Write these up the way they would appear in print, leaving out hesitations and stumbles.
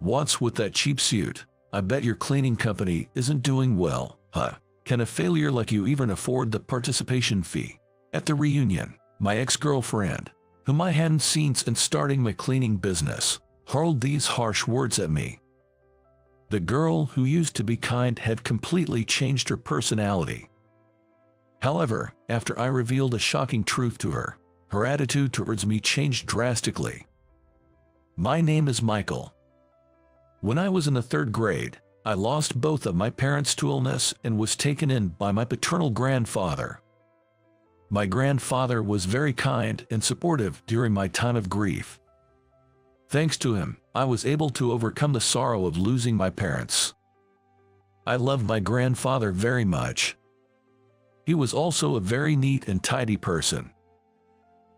What's with that cheap suit? I bet your cleaning company isn't doing well, huh? Can a failure like you even afford the participation fee? At the reunion, my ex-girlfriend, whom I hadn't seen since starting my cleaning business, hurled these harsh words at me. The girl who used to be kind had completely changed her personality. However, after I revealed a shocking truth to her, her attitude towards me changed drastically. My name is Michael. When I was in the 3rd grade, I lost both of my parents to illness and was taken in by my paternal grandfather. My grandfather was very kind and supportive during my time of grief. Thanks to him, I was able to overcome the sorrow of losing my parents. I loved my grandfather very much. He was also a very neat and tidy person.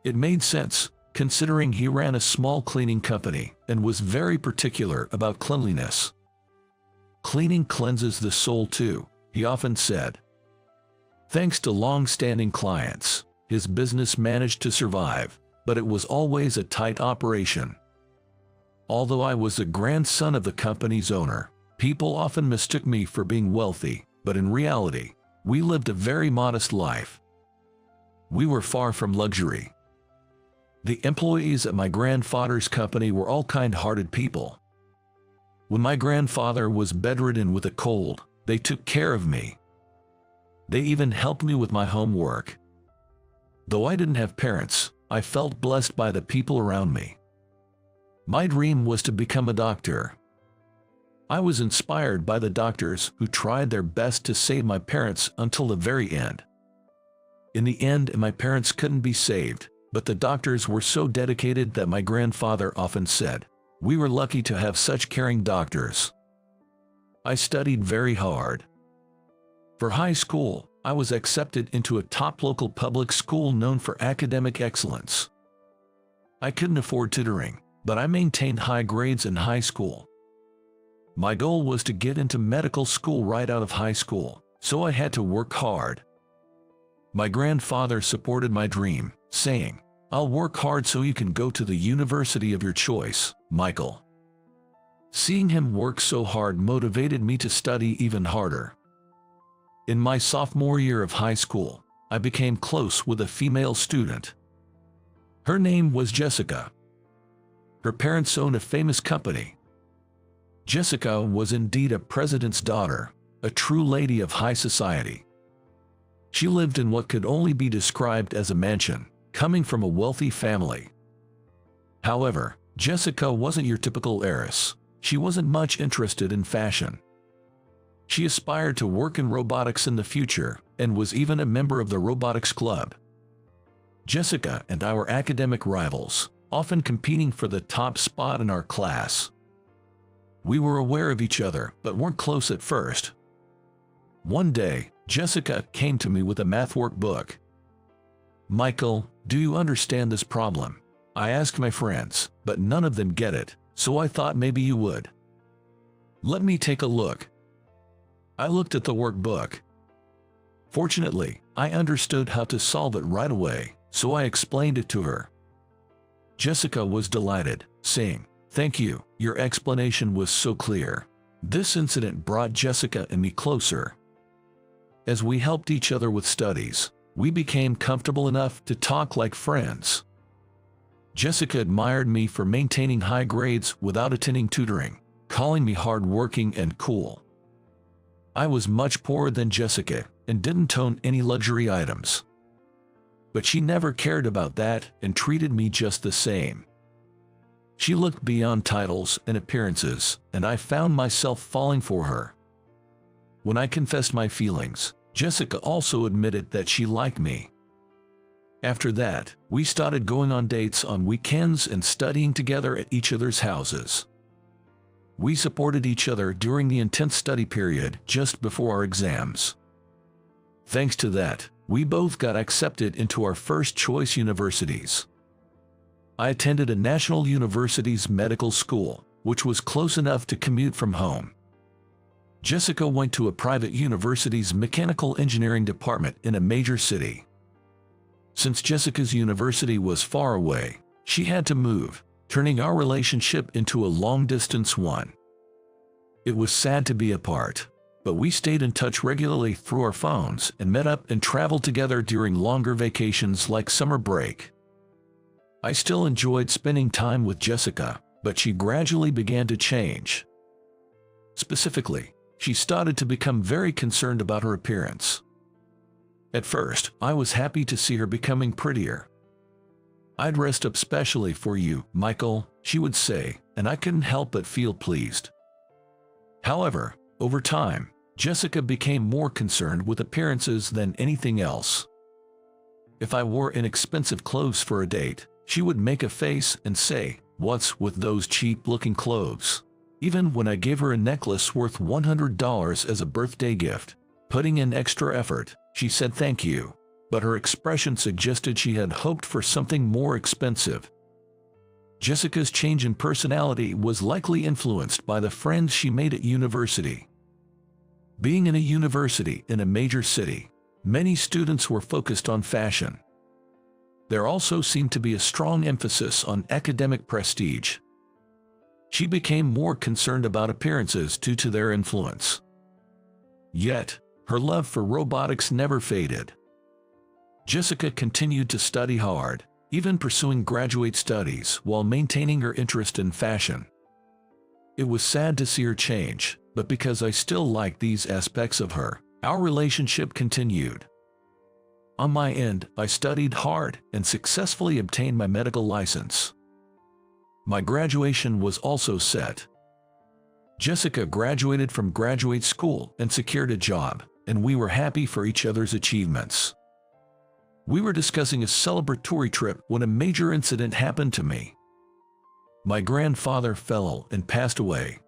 It made sense, considering he ran a small cleaning company and was very particular about cleanliness. Cleaning cleanses the soul too, he often said. Thanks to long-standing clients, his business managed to survive, but it was always a tight operation. Although I was the grandson of the company's owner, people often mistook me for being wealthy, but in reality, we lived a very modest life. We were far from luxury. The employees at my grandfather's company were all kind-hearted people. When my grandfather was bedridden with a cold, they took care of me. They even helped me with my homework. Though I didn't have parents, I felt blessed by the people around me. My dream was to become a doctor. I was inspired by the doctors who tried their best to save my parents until the very end. In the end, my parents couldn't be saved, but the doctors were so dedicated that my grandfather often said, "We were lucky to have such caring doctors." I studied very hard. For high school, I was accepted into a top local public school known for academic excellence. I couldn't afford tutoring, but I maintained high grades in high school. My goal was to get into medical school right out of high school, so I had to work hard. My grandfather supported my dream, saying, "I'll work hard so you can go to the university of your choice, Michael." Seeing him work so hard motivated me to study even harder. In my sophomore year of high school, I became close with a female student. Her name was Jessica. Her parents owned a famous company. Jessica was indeed a president's daughter, a true lady of high society. She lived in what could only be described as a mansion, coming from a wealthy family. However, Jessica wasn't your typical heiress. She wasn't much interested in fashion. She aspired to work in robotics in the future and was even a member of the robotics club. Jessica and I were academic rivals, often competing for the top spot in our class. We were aware of each other but weren't close at first. One day, Jessica came to me with a math workbook. "Michael, do you understand this problem?" I asked my friends, but none of them get it, so I thought maybe you would. "Let me take a look." I looked at the workbook. Fortunately, I understood how to solve it right away, so I explained it to her. Jessica was delighted, saying, "Thank you, your explanation was so clear." This incident brought Jessica and me closer. As we helped each other with studies, we became comfortable enough to talk like friends. Jessica admired me for maintaining high grades without attending tutoring, calling me hardworking and cool. I was much poorer than Jessica and didn't own any luxury items. But she never cared about that and treated me just the same. She looked beyond titles and appearances, and I found myself falling for her. When I confessed my feelings, Jessica also admitted that she liked me. After that, we started going on dates on weekends and studying together at each other's houses. We supported each other during the intense study period just before our exams. Thanks to that, we both got accepted into our first choice universities. I attended a national university's medical school, which was close enough to commute from home. Jessica went to a private university's mechanical engineering department in a major city. Since Jessica's university was far away, she had to move, turning our relationship into a long-distance one. It was sad to be apart, but we stayed in touch regularly through our phones and met up and traveled together during longer vacations like summer break. I still enjoyed spending time with Jessica, but she gradually began to change. Specifically, she started to become very concerned about her appearance. At first, I was happy to see her becoming prettier. "I'd dressed up specially for you, Michael," she would say, and I couldn't help but feel pleased. However, over time, Jessica became more concerned with appearances than anything else. If I wore inexpensive clothes for a date, she would make a face and say, "What's with those cheap-looking clothes?" Even when I gave her a necklace worth $100 as a birthday gift, putting in extra effort, she said thank you, but her expression suggested she had hoped for something more expensive. Jessica's change in personality was likely influenced by the friends she made at university. Being in a university in a major city, many students were focused on fashion. There also seemed to be a strong emphasis on academic prestige. She became more concerned about appearances due to their influence. Yet, her love for robotics never faded. Jessica continued to study hard, even pursuing graduate studies while maintaining her interest in fashion. It was sad to see her change, but because I still liked these aspects of her, our relationship continued. On my end, I studied hard and successfully obtained my medical license. My graduation was also set. Jessica graduated from graduate school and secured a job, and we were happy for each other's achievements. We were discussing a celebratory trip when a major incident happened to me. My grandfather fell and passed away.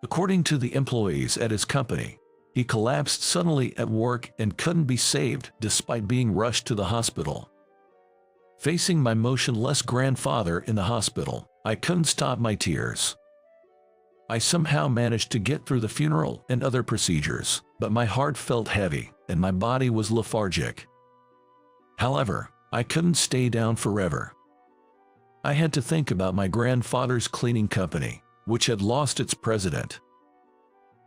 According to the employees at his company, he collapsed suddenly at work and couldn't be saved despite being rushed to the hospital. Facing my motionless grandfather in the hospital, I couldn't stop my tears. I somehow managed to get through the funeral and other procedures, but my heart felt heavy and my body was lethargic. However, I couldn't stay down forever. I had to think about my grandfather's cleaning company, which had lost its president.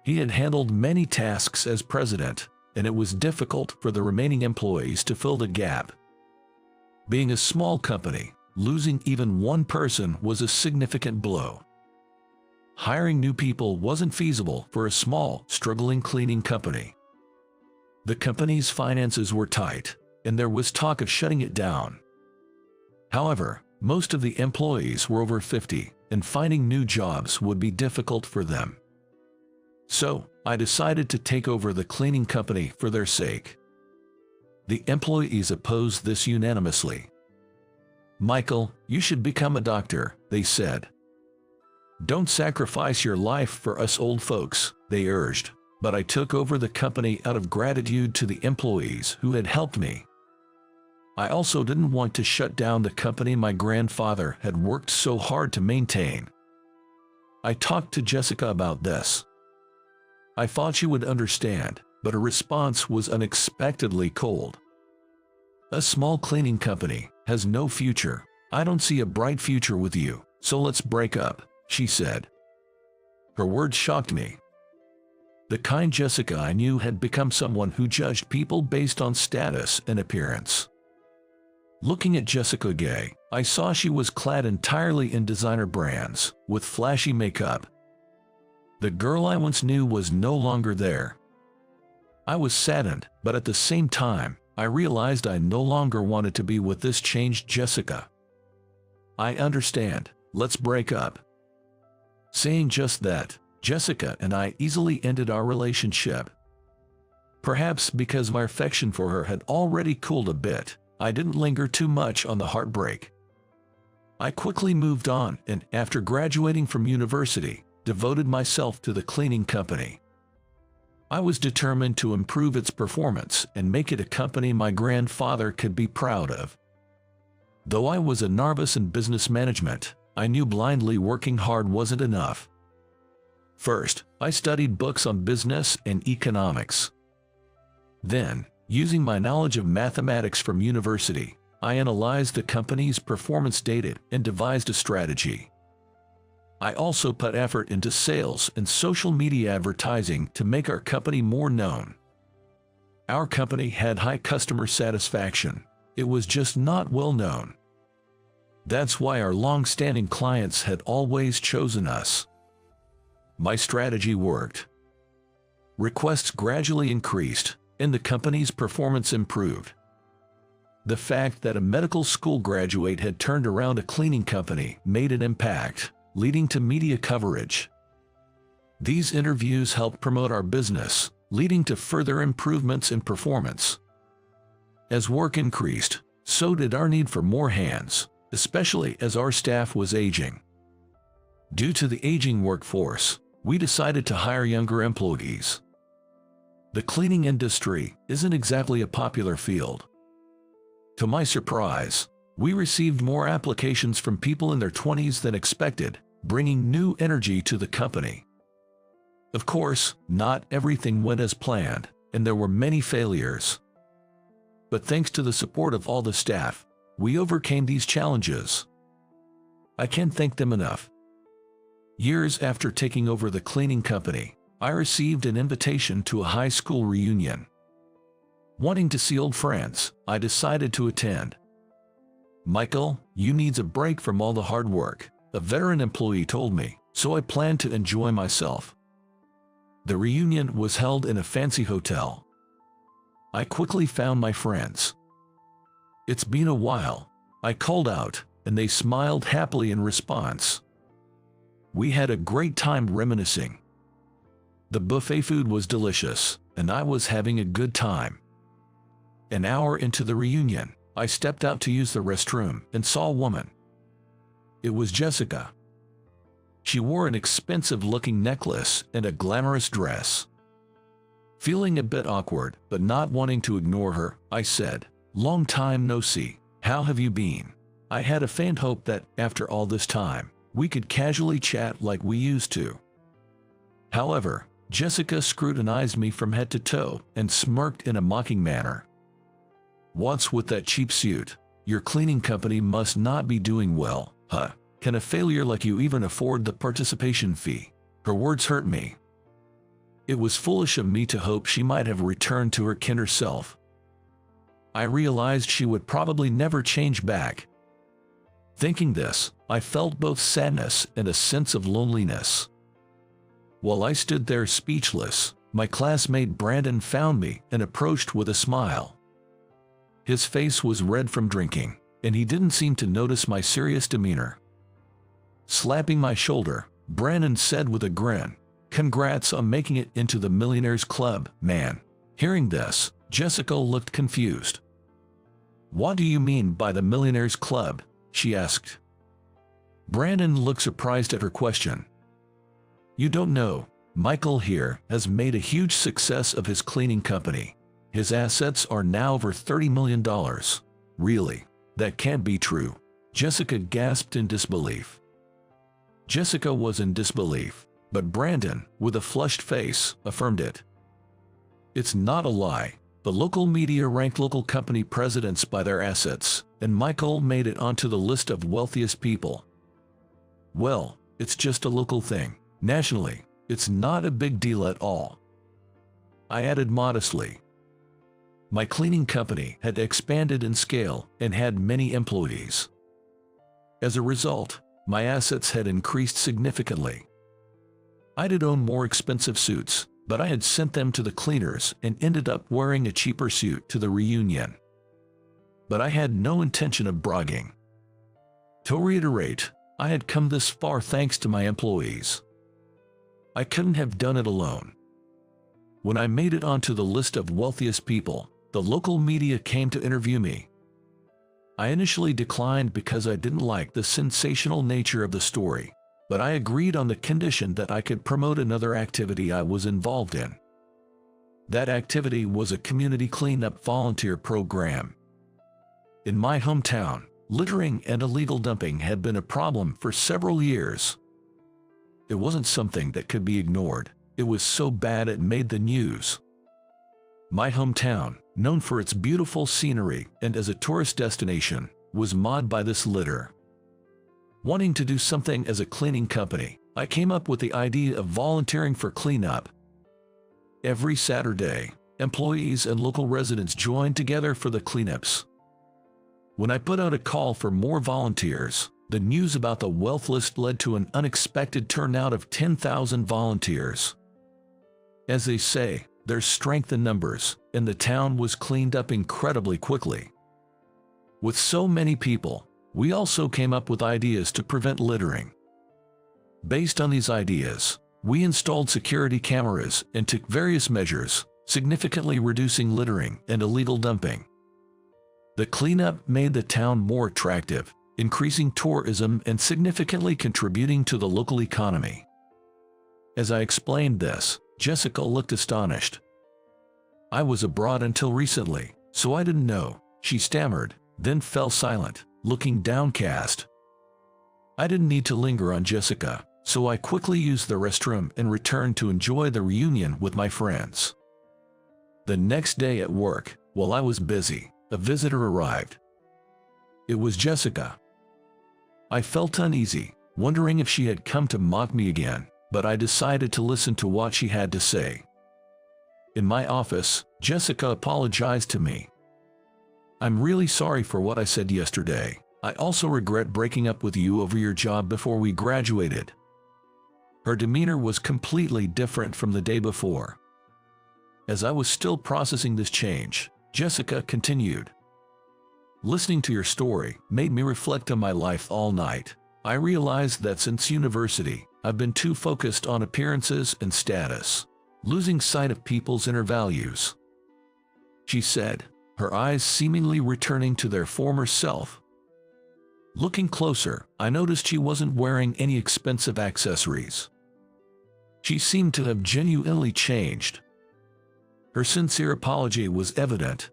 He had handled many tasks as president, and it was difficult for the remaining employees to fill the gap. Being a small company, losing even one person was a significant blow. Hiring new people wasn't feasible for a small, struggling cleaning company. The company's finances were tight, and there was talk of shutting it down. However, most of the employees were over 50, and finding new jobs would be difficult for them. So, I decided to take over the cleaning company for their sake. The employees opposed this unanimously. "Michael, you should become a doctor," they said. "Don't sacrifice your life for us old folks," they urged, but I took over the company out of gratitude to the employees who had helped me. I also didn't want to shut down the company my grandfather had worked so hard to maintain. I talked to Jessica about this. I thought she would understand, but her response was unexpectedly cold. "A small cleaning company has no future. I don't see a bright future with you, so let's break up," she said. Her words shocked me. The kind Jessica I knew had become someone who judged people based on status and appearance. Looking at Jessica Gay, I saw she was clad entirely in designer brands, with flashy makeup. The girl I once knew was no longer there. I was saddened, but at the same time, I realized I no longer wanted to be with this changed Jessica. "I understand, let's break up." Saying just that, Jessica and I easily ended our relationship. Perhaps because my affection for her had already cooled a bit, I didn't linger too much on the heartbreak. I quickly moved on and, after graduating from university, devoted myself to the cleaning company. I was determined to improve its performance and make it a company my grandfather could be proud of. Though I was a novice in business management, I knew blindly working hard wasn't enough. First, I studied books on business and economics. Then, using my knowledge of mathematics from university, I analyzed the company's performance data and devised a strategy. I also put effort into sales and social media advertising to make our company more known. Our company had high customer satisfaction. It was just not well known. That's why our long-standing clients had always chosen us. My strategy worked. Requests gradually increased, and the company's performance improved. The fact that a medical school graduate had turned around a cleaning company made an impact, leading to media coverage. These interviews helped promote our business, leading to further improvements in performance. As work increased, so did our need for more hands, especially as our staff was aging. Due to the aging workforce, we decided to hire younger employees. The cleaning industry isn't exactly a popular field. To my surprise, we received more applications from people in their 20s than expected, bringing new energy to the company. Of course, not everything went as planned, and there were many failures. But thanks to the support of all the staff, we overcame these challenges. I can't thank them enough. Years after taking over the cleaning company, I received an invitation to a high school reunion. Wanting to see old friends, I decided to attend. "Michael, you need a break from all the hard work," a veteran employee told me, so I planned to enjoy myself. The reunion was held in a fancy hotel. I quickly found my friends. "It's been a while," I called out, and they smiled happily in response. We had a great time reminiscing. The buffet food was delicious, and I was having a good time. An hour into the reunion, I stepped out to use the restroom and saw a woman. It was Jessica. She wore an expensive-looking necklace and a glamorous dress. Feeling a bit awkward, but not wanting to ignore her, I said, "Long time no see. How have you been?" I had a faint hope that, after all this time, we could casually chat like we used to. However, Jessica scrutinized me from head to toe and smirked in a mocking manner. "What's with that cheap suit? Your cleaning company must not be doing well, huh? Can a failure like you even afford the participation fee?" Her words hurt me. It was foolish of me to hope she might have returned to her kinder self. I realized she would probably never change back. Thinking this, I felt both sadness and a sense of loneliness. While I stood there speechless, my classmate Brandon found me and approached with a smile. His face was red from drinking, and he didn't seem to notice my serious demeanor. Slapping my shoulder, Brandon said with a grin, "Congrats on making it into the Millionaires Club, man." Hearing this, Jessica looked confused. "What do you mean by the Millionaires Club?" she asked. Brandon looked surprised at her question. "You don't know, Michael here has made a huge success of his cleaning company. His assets are now over $30 million. "Really? That can't be true." Jessica gasped in disbelief. Jessica was in disbelief, but Brandon, with a flushed face, affirmed it. "It's not a lie. The local media ranked local company presidents by their assets, and Michael made it onto the list of wealthiest people." "Well, it's just a local thing. Nationally, it's not a big deal at all," I added modestly. My cleaning company had expanded in scale and had many employees. As a result, my assets had increased significantly. I did own more expensive suits, but I had sent them to the cleaners and ended up wearing a cheaper suit to the reunion. But I had no intention of bragging. To reiterate, I had come this far thanks to my employees. I couldn't have done it alone. When I made it onto the list of wealthiest people, the local media came to interview me. I initially declined because I didn't like the sensational nature of the story, but I agreed on the condition that I could promote another activity I was involved in. That activity was a community cleanup volunteer program. In my hometown, littering and illegal dumping had been a problem for several years. It wasn't something that could be ignored. It was so bad it made the news. My hometown, known for its beautiful scenery and as a tourist destination, was marred by this litter. Wanting to do something as a cleaning company, I came up with the idea of volunteering for cleanup. Every Saturday, employees and local residents joined together for the cleanups. When I put out a call for more volunteers, the news about the wealth list led to an unexpected turnout of 10,000 volunteers. As they say, there's strength in numbers, and the town was cleaned up incredibly quickly. With so many people, we also came up with ideas to prevent littering. Based on these ideas, we installed security cameras and took various measures, significantly reducing littering and illegal dumping. The cleanup made the town more attractive, increasing tourism and significantly contributing to the local economy. As I explained this, Jessica looked astonished. "I was abroad until recently, so I didn't know," she stammered, then fell silent, looking downcast. I didn't need to linger on Jessica, so I quickly used the restroom and returned to enjoy the reunion with my friends. The next day at work, while I was busy, a visitor arrived. It was Jessica. I felt uneasy, wondering if she had come to mock me again, but I decided to listen to what she had to say. In my office, Jessica apologized to me. "I'm really sorry for what I said yesterday. I also regret breaking up with you over your job before we graduated." Her demeanor was completely different from the day before. As I was still processing this change, Jessica continued. "Listening to your story made me reflect on my life all night. I realized that since university, I've been too focused on appearances and status, losing sight of people's inner values," she said, her eyes seemingly returning to their former self. Looking closer, I noticed she wasn't wearing any expensive accessories. She seemed to have genuinely changed. Her sincere apology was evident.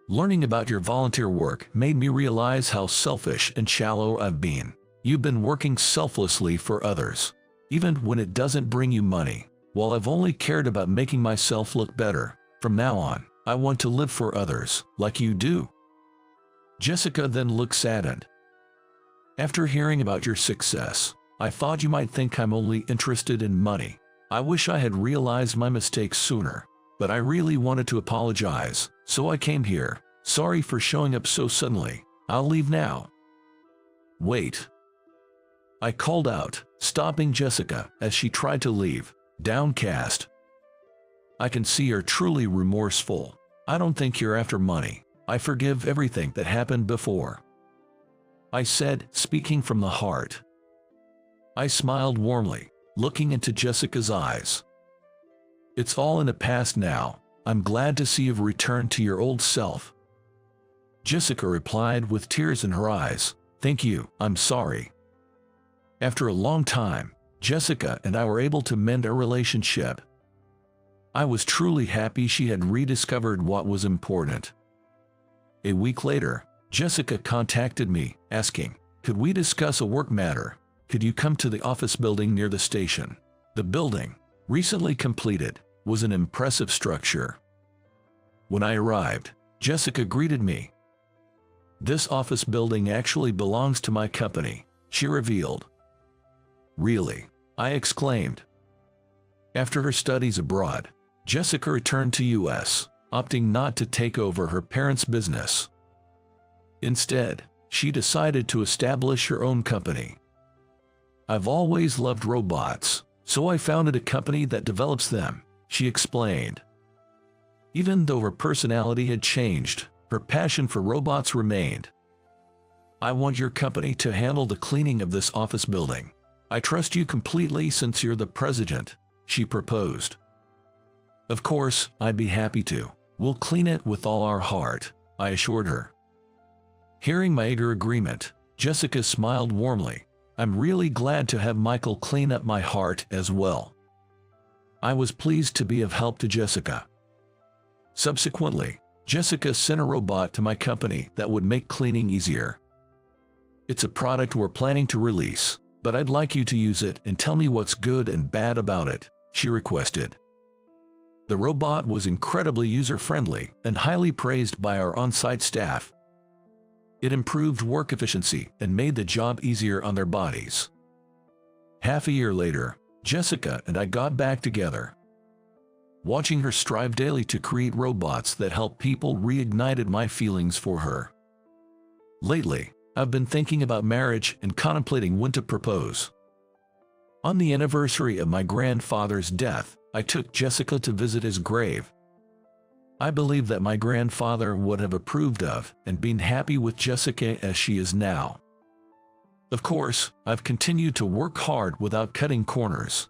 "Learning about your volunteer work made me realize how selfish and shallow I've been. You've been working selflessly for others, even when it doesn't bring you money. While I've only cared about making myself look better, from now on, I want to live for others, like you do." Jessica then looked saddened. "After hearing about your success, I thought you might think I'm only interested in money. I wish I had realized my mistakes sooner, but I really wanted to apologize, so I came here. Sorry for showing up so suddenly. I'll leave now." "Wait," I called out, stopping Jessica as she tried to leave, downcast. "I can see you're truly remorseful. I don't think you're after money. I forgive everything that happened before," I said, speaking from the heart. I smiled warmly, looking into Jessica's eyes. "It's all in the past now. I'm glad to see you've returned to your old self." Jessica replied with tears in her eyes, "Thank you, I'm sorry." After a long time, Jessica and I were able to mend our relationship. I was truly happy she had rediscovered what was important. A week later, Jessica contacted me, asking, "Could we discuss a work matter? Could you come to the office building near the station?" The building, recently completed, was an impressive structure. When I arrived, Jessica greeted me. "This office building actually belongs to my company," she revealed. "Really?" I exclaimed. After her studies abroad, Jessica returned to US, opting not to take over her parents' business. Instead, she decided to establish her own company. "I've always loved robots, so I founded a company that develops them," she explained. Even though her personality had changed, her passion for robots remained. "I want your company to handle the cleaning of this office building. I trust you completely since you're the president," she proposed. "Of course, I'd be happy to. We'll clean it with all our heart," I assured her. Hearing my eager agreement, Jessica smiled warmly. "I'm really glad to have Michael clean up my heart as well." I was pleased to be of help to Jessica. Subsequently, Jessica sent a robot to my company that would make cleaning easier. "It's a product we're planning to release, but I'd like you to use it and tell me what's good and bad about it," she requested. The robot was incredibly user-friendly and highly praised by our on-site staff. It improved work efficiency and made the job easier on their bodies. Half a year later, Jessica and I got back together. Watching her strive daily to create robots that help people reignited my feelings for her. Lately, I've been thinking about marriage and contemplating when to propose. On the anniversary of my grandfather's death, I took Jessica to visit his grave. I believe that my grandfather would have approved of and been happy with Jessica as she is now. Of course, I've continued to work hard without cutting corners.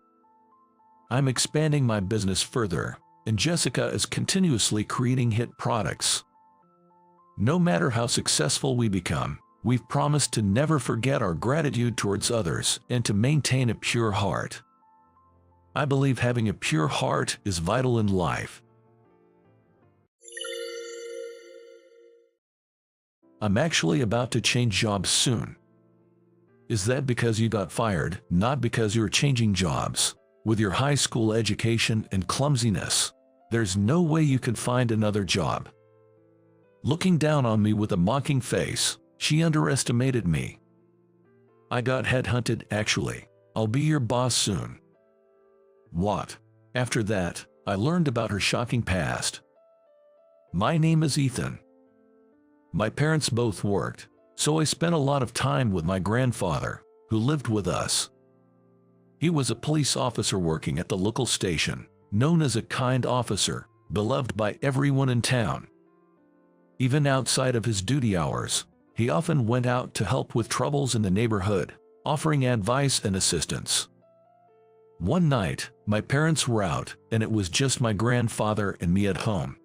I'm expanding my business further, and Jessica is continuously creating hit products. No matter how successful we become, we've promised to never forget our gratitude towards others and to maintain a pure heart. I believe having a pure heart is vital in life. I'm actually about to change jobs soon. Is that because you got fired, not because you're changing jobs? With your high school education and clumsiness, there's no way you could find another job. Looking down on me with a mocking face, she underestimated me. I got headhunted, actually. I'll be your boss soon. What? After that, I learned about her shocking past. My name is Ethan. My parents both worked, so I spent a lot of time with my grandfather, who lived with us. He was a police officer working at the local station, known as a kind officer, beloved by everyone in town. Even outside of his duty hours, he often went out to help with troubles in the neighborhood, offering advice and assistance. One night, my parents were out, and it was just my grandfather and me at home.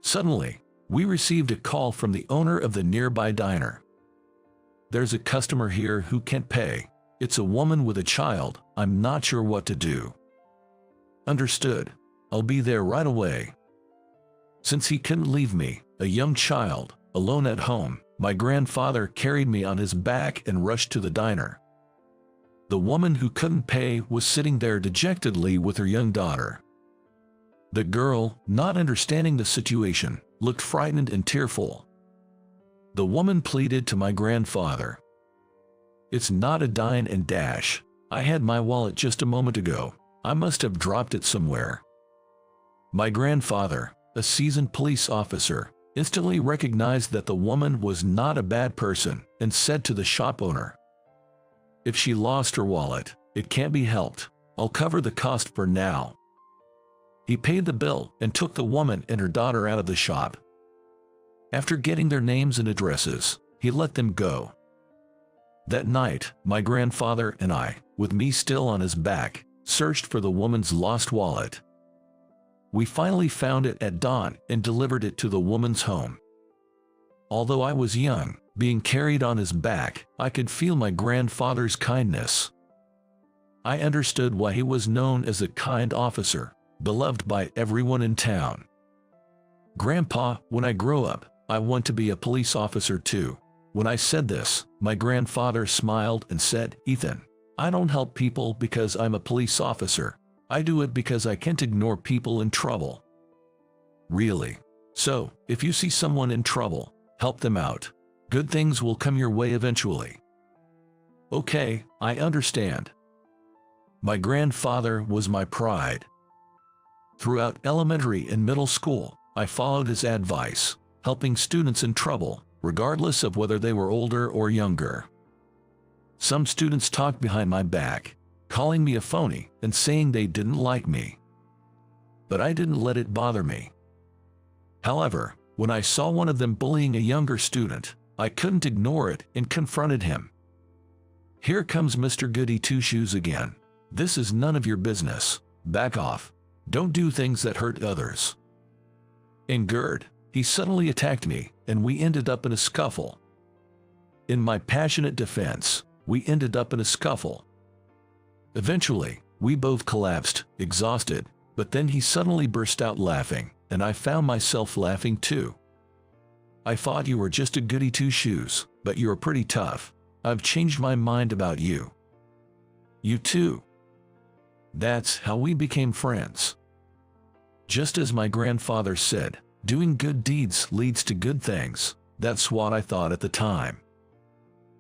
Suddenly, we received a call from the owner of the nearby diner. "There's a customer here who can't pay. It's a woman with a child. I'm not sure what to do." "Understood. I'll be there right away." Since he couldn't leave me, a young child, alone at home, my grandfather carried me on his back and rushed to the diner. The woman who couldn't pay was sitting there dejectedly with her young daughter. The girl, not understanding the situation, looked frightened and tearful. The woman pleaded to my grandfather. "It's not a dine and dash. I had my wallet just a moment ago. I must have dropped it somewhere." My grandfather, a seasoned police officer, instantly recognized that the woman was not a bad person and said to the shop owner, "If she lost her wallet, it can't be helped. I'll cover the cost for now." He paid the bill and took the woman and her daughter out of the shop. After getting their names and addresses, he let them go. That night, my grandfather and I, with me still on his back, searched for the woman's lost wallet. We finally found it at dawn and delivered it to the woman's home. Although I was young, being carried on his back, I could feel my grandfather's kindness. I understood why he was known as a kind officer, beloved by everyone in town. "Grandpa, when I grow up, I want to be a police officer too." When I said this, my grandfather smiled and said, "Ethan, I don't help people because I'm a police officer. I do it because I can't ignore people in trouble." Really? So, if you see someone in trouble, help them out. Good things will come your way eventually. Okay, I understand. My grandfather was my pride. Throughout elementary and middle school, I followed his advice, helping students in trouble, regardless of whether they were older or younger. Some students talked behind my back, calling me a phony and saying they didn't like me. But I didn't let it bother me. However, when I saw one of them bullying a younger student, I couldn't ignore it and confronted him. "Here comes Mr. Goody Two-Shoes again. This is none of your business. Back off. Don't do things that hurt others." Angered, he suddenly attacked me, and we ended up in a scuffle. In my passionate defense, we ended up in a scuffle. Eventually, we both collapsed, exhausted, but then he suddenly burst out laughing, and I found myself laughing too. "I thought you were just a goody two-shoes, but you're pretty tough. I've changed my mind about you." "You too." That's how we became friends. Just as my grandfather said, doing good deeds leads to good things. That's what I thought at the time.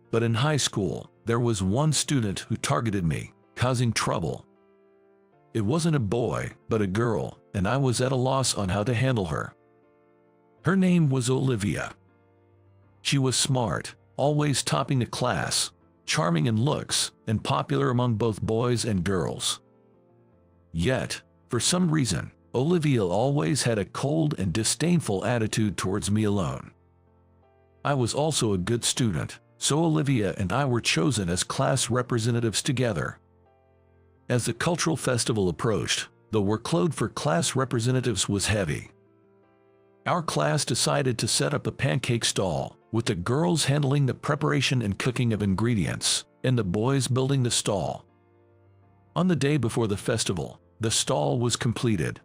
But in high school, there was one student who targeted me, causing trouble. It wasn't a boy, but a girl, and I was at a loss on how to handle her. Her name was Olivia. She was smart, always topping the class, charming in looks, and popular among both boys and girls. Yet, for some reason, Olivia always had a cold and disdainful attitude towards me alone. I was also a good student, so Olivia and I were chosen as class representatives together. As the cultural festival approached, the workload for class representatives was heavy. Our class decided to set up a pancake stall, with the girls handling the preparation and cooking of ingredients, and the boys building the stall. On the day before the festival, the stall was completed.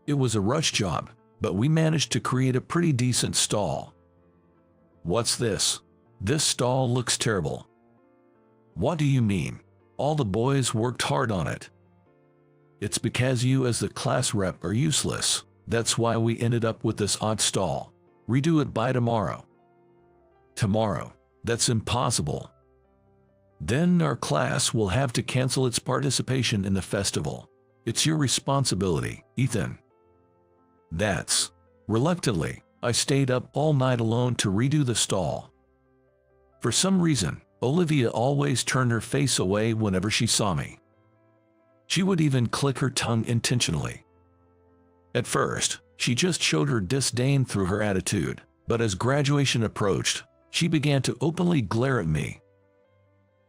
It was a rush job, but we managed to create a pretty decent stall. What's this? This stall looks terrible. What do you mean? All the boys worked hard on it. It's because you as the class rep are useless. That's why we ended up with this odd stall. Redo it by tomorrow. Tomorrow? That's impossible. Then our class will have to cancel its participation in the festival. It's your responsibility, Ethan. Reluctantly, I stayed up all night alone to redo the stall. For some reason, Olivia always turned her face away whenever she saw me. She would even click her tongue intentionally. At first, she just showed her disdain through her attitude, but as graduation approached, she began to openly glare at me.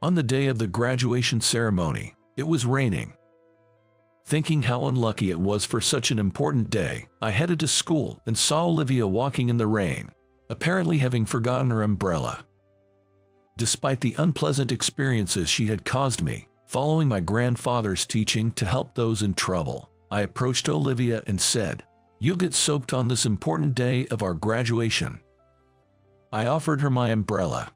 On the day of the graduation ceremony, it was raining. Thinking how unlucky it was for such an important day, I headed to school and saw Olivia walking in the rain, apparently having forgotten her umbrella. Despite the unpleasant experiences she had caused me, following my grandfather's teaching to help those in trouble, I approached Olivia and said, "You'll get soaked on this important day of our graduation." I offered her my umbrella.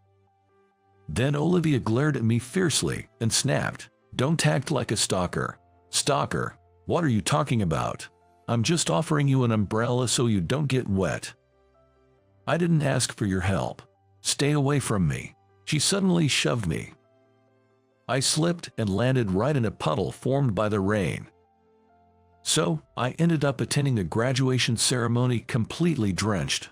Then Olivia glared at me fiercely and snapped, "Don't act like a stalker." "Stalker? What are you talking about? I'm just offering you an umbrella so you don't get wet. I didn't ask for your help. Stay away from me." She suddenly shoved me. I slipped and landed right in a puddle formed by the rain. So, I ended up attending the graduation ceremony completely drenched.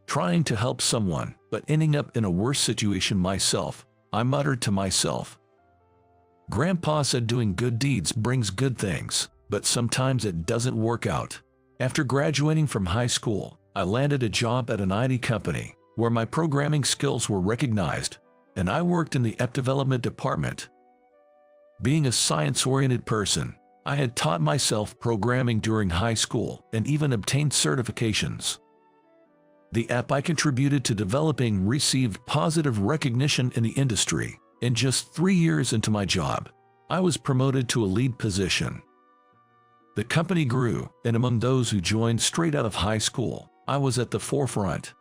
Trying to help someone, but ending up in a worse situation myself, I muttered to myself. Grandpa said doing good deeds brings good things, but sometimes it doesn't work out. After graduating from high school, I landed a job at an IT company, where my programming skills were recognized, and I worked in the app development department. Being a science-oriented person, I had taught myself programming during high school and even obtained certifications. The app I contributed to developing received positive recognition in the industry, and just 3 years into my job, I was promoted to a lead position. The company grew, and among those who joined straight out of high school, I was at the forefront.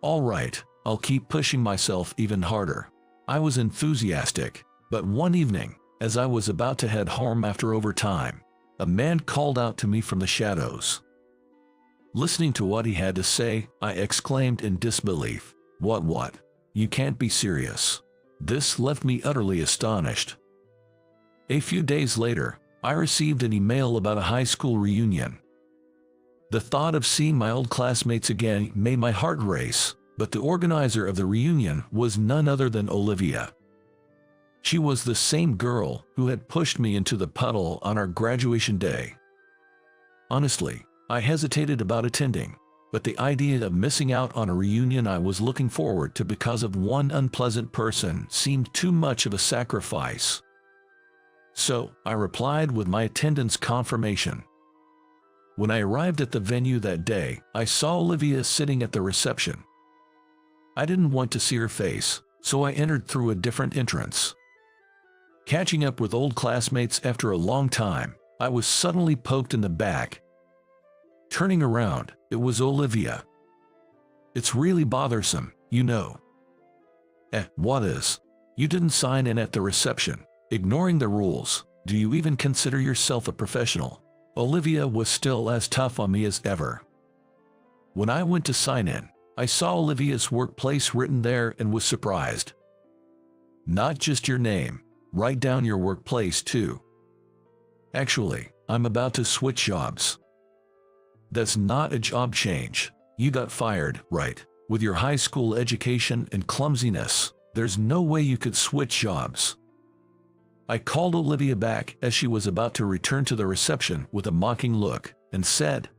All right, I'll keep pushing myself even harder. I was enthusiastic, but one evening, as I was about to head home after overtime, a man called out to me from the shadows. Listening to what he had to say, I exclaimed in disbelief, What? You can't be serious." This left me utterly astonished. A few days later, I received an email about a high school reunion. The thought of seeing my old classmates again made my heart race, but the organizer of the reunion was none other than Olivia. She was the same girl who had pushed me into the puddle on our graduation day. Honestly, I hesitated about attending, but the idea of missing out on a reunion I was looking forward to because of one unpleasant person seemed too much of a sacrifice. So, I replied with my attendance confirmation. When I arrived at the venue that day, I saw Olivia sitting at the reception. I didn't want to see her face, so I entered through a different entrance. Catching up with old classmates after a long time, I was suddenly poked in the back. Turning around, it was Olivia. "It's really bothersome, you know." What is? You didn't sign in at the reception. Ignoring the rules, do you even consider yourself a professional? Olivia was still as tough on me as ever. When I went to sign in, I saw Olivia's workplace written there and was surprised. Not just your name, write down your workplace too. Actually, I'm about to switch jobs. That's not a job change. You got fired, right? With your high school education and clumsiness, there's no way you could switch jobs. I called Olivia back as she was about to return to the reception with a mocking look and said,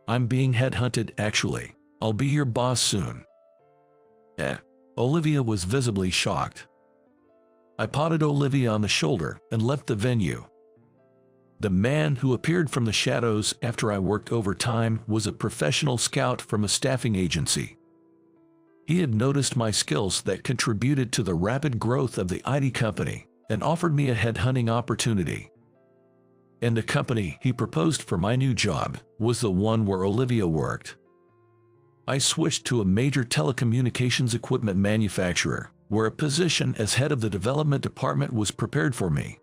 "I'm being headhunted actually. I'll be your boss soon." Olivia was visibly shocked. I patted Olivia on the shoulder and left the venue. The man who appeared from the shadows after I worked overtime was a professional scout from a staffing agency. He had noticed my skills that contributed to the rapid growth of the IT company and offered me a headhunting opportunity. And the company he proposed for my new job was the one where Olivia worked. I switched to a major telecommunications equipment manufacturer, where a position as head of the development department was prepared for me.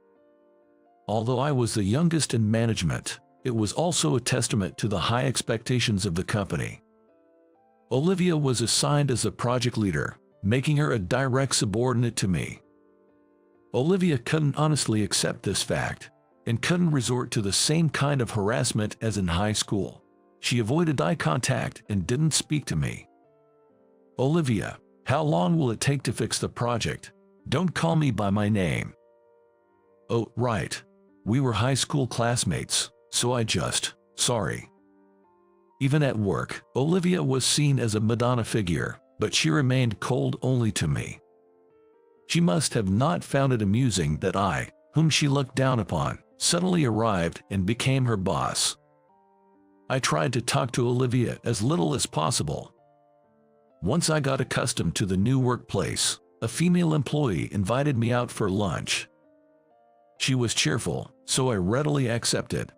Although I was the youngest in management, it was also a testament to the high expectations of the company. Olivia was assigned as a project leader, making her a direct subordinate to me. Olivia couldn't honestly accept this fact, and couldn't resort to the same kind of harassment as in high school. She avoided eye contact and didn't speak to me. "Olivia, how long will it take to fix the project? Don't call me by my name." "Oh, right. We were high school classmates, so sorry." Even at work, Olivia was seen as a Madonna figure, but she remained cold only to me. She must have not found it amusing that I, whom she looked down upon, suddenly arrived and became her boss. I tried to talk to Olivia as little as possible. Once I got accustomed to the new workplace, a female employee invited me out for lunch. She was cheerful, so I readily accepted.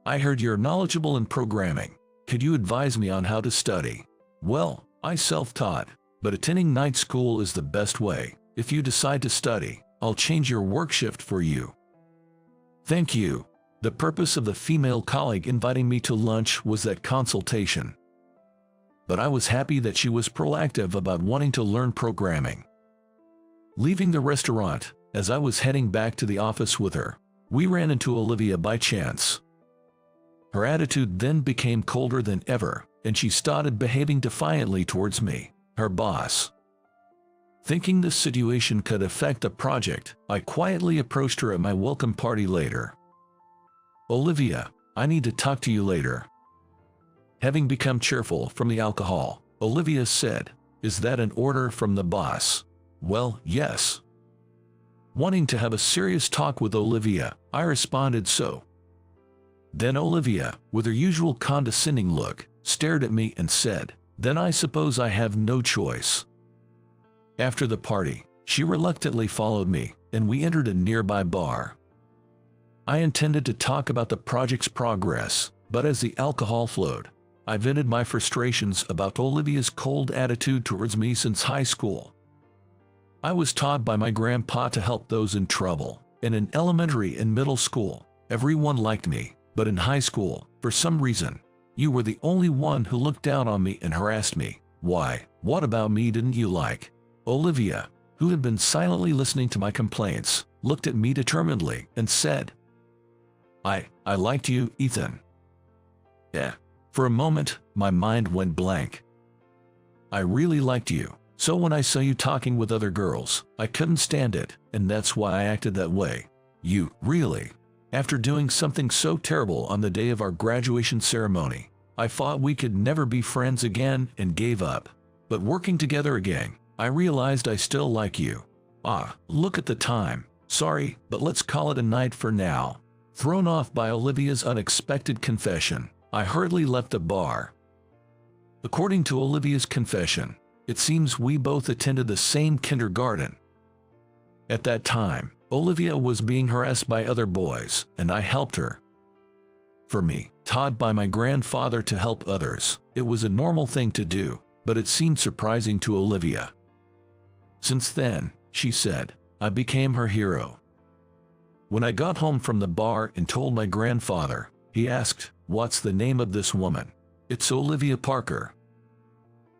"I heard you're knowledgeable in programming. Could you advise me on how to study?" "Well, I self-taught, but attending night school is the best way. If you decide to study, I'll change your work shift for you." "Thank you." The purpose of the female colleague inviting me to lunch was that consultation. But I was happy that she was proactive about wanting to learn programming. Leaving the restaurant, as I was heading back to the office with her, we ran into Olivia by chance. Her attitude then became colder than ever, and she started behaving defiantly towards me, her boss. Thinking this situation could affect the project, I quietly approached her at my welcome party later. "Olivia, I need to talk to you later." Having become cheerful from the alcohol, Olivia said, "Is that an order from the boss?" "Well, yes." Wanting to have a serious talk with Olivia, I responded so. Then Olivia, with her usual condescending look, stared at me and said, "Then I suppose I have no choice." After the party, she reluctantly followed me, and we entered a nearby bar. I intended to talk about the project's progress, but as the alcohol flowed, I vented my frustrations about Olivia's cold attitude towards me since high school. I was taught by my grandpa to help those in trouble, and in elementary and middle school, everyone liked me, but in high school, for some reason, you were the only one who looked down on me and harassed me. "Why, what about me didn't you like?" Olivia, who had been silently listening to my complaints, looked at me determinedly and said, I liked you, Ethan." For a moment, my mind went blank. "I really liked you, so when I saw you talking with other girls, I couldn't stand it, and that's why I acted that way." "You, really?" "After doing something so terrible on the day of our graduation ceremony, I thought we could never be friends again and gave up. But working together again, I realized I still like you." Look at the time. "Sorry, but let's call it a night for now." Thrown off by Olivia's unexpected confession, I hurriedly left the bar. According to Olivia's confession, it seems we both attended the same kindergarten. At that time, Olivia was being harassed by other boys, and I helped her. For me, taught by my grandfather to help others, it was a normal thing to do, but it seemed surprising to Olivia. Since then, she said, I became her hero. When I got home from the bar and told my grandfather, he asked, "What's the name of this woman?" "It's Olivia Parker."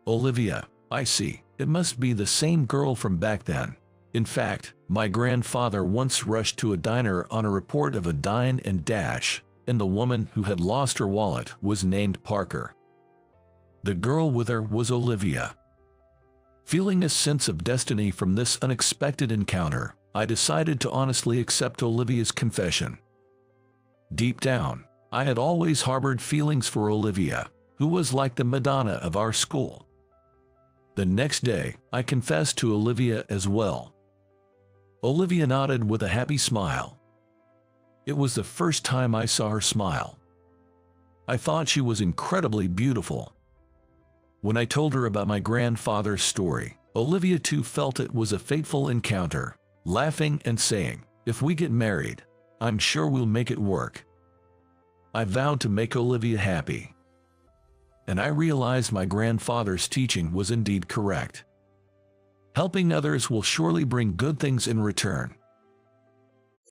"Olivia, I see. It must be the same girl from back then." In fact, my grandfather once rushed to a diner on a report of a dine and dash, and the woman who had lost her wallet was named Parker. The girl with her was Olivia. Feeling a sense of destiny from this unexpected encounter, I decided to honestly accept Olivia's confession. Deep down, I had always harbored feelings for Olivia, who was like the Madonna of our school. The next day, I confessed to Olivia as well. Olivia nodded with a happy smile. It was the first time I saw her smile. I thought she was incredibly beautiful. When I told her about my grandfather's story, Olivia too felt it was a fateful encounter, laughing and saying, "If we get married, I'm sure we'll make it work." I vowed to make Olivia happy. And I realized my grandfather's teaching was indeed correct. Helping others will surely bring good things in return.